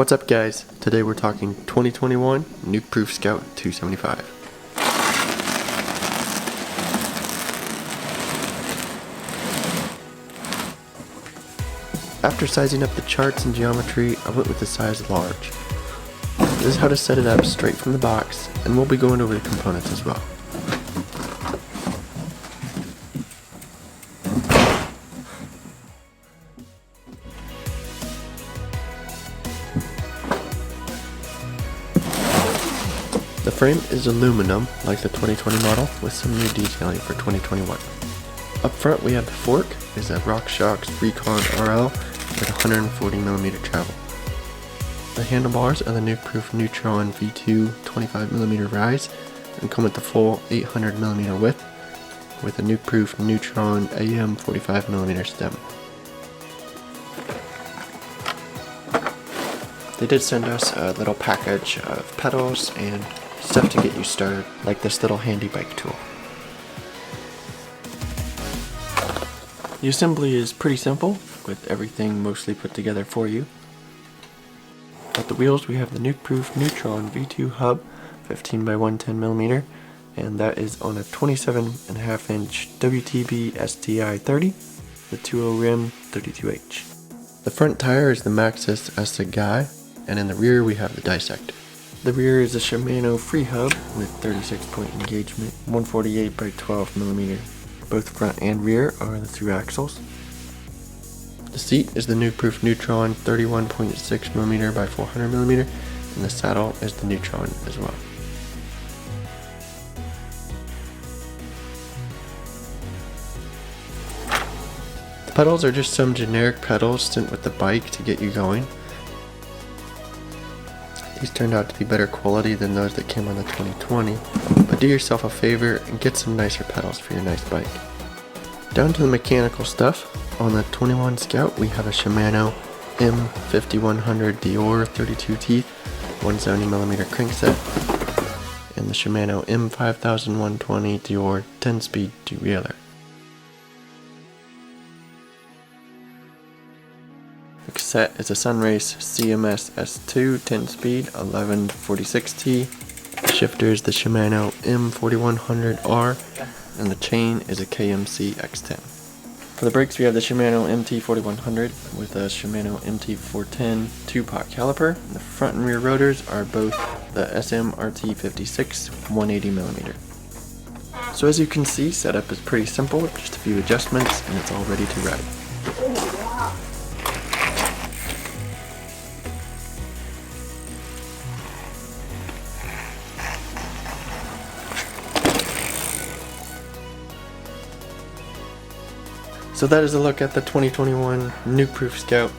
What's up guys? Today we're talking 2021 Nukeproof Scout 275. After sizing up the charts and geometry, I went with the size large. This is how to set it up straight from the box, and we'll be going over the components as well. The frame is aluminum, like the 2020 model, with some new detailing for 2021. Up front we have the fork, is a RockShox Recon RL with 140mm travel. The handlebars are the Nukeproof Neutron V2 25mm rise and come with the full 800mm width with a Nukeproof Neutron AM 45mm stem. They did send us a little package of Petals and stuff to get you started, like this little handy bike tool. The assembly is pretty simple, with everything mostly put together for you. At the wheels we have the Nukeproof Neutron V2 hub, 15x110mm, and that is on a 27.5 inch WTB STI 30, the 2.0 rim 32H. The front tire is the Maxxis STIG Guy, and in the rear we have the Dissector. The rear is a Shimano free hub with 36-point engagement, 148x12mm. Both front and rear are the through axles. The seat is the Nukeproof Neutron 31.6mm by 400mm, and the saddle is the Neutron as well. The pedals are just some generic pedals sent with the bike to get you going. These turned out to be better quality than those that came on the 2020, but do yourself a favor and get some nicer pedals for your nice bike. Down to the mechanical stuff, on the 21 Scout we have a Shimano M5100 Dior 32 teeth, 170mm crankset, and the Shimano M5120 Dior 10-speed derailleur. The cassette is a Sunrace CMS S2 10-speed 1146T. The shifter is the Shimano M4100R, and the chain is a KMC X10. For the brakes we have the Shimano MT4100 with a Shimano MT410 2-pot caliper. The front and rear rotors are both the SMRT56 180mm. So as you can see, setup is pretty simple, just a few adjustments and it's all ready to ride. So that is a look at the 2021 Nukeproof Scout,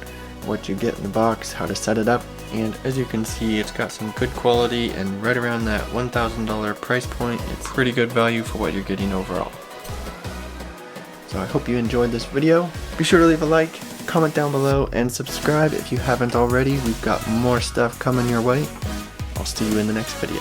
what you get in the box, how to set it up, and as you can see it's got some good quality and right around that $1,000 price point. It's pretty good value for what you're getting overall. So I hope you enjoyed this video. Be sure to leave a like, comment down below, and subscribe if you haven't already. We've got more stuff coming your way. I'll see you in the next video.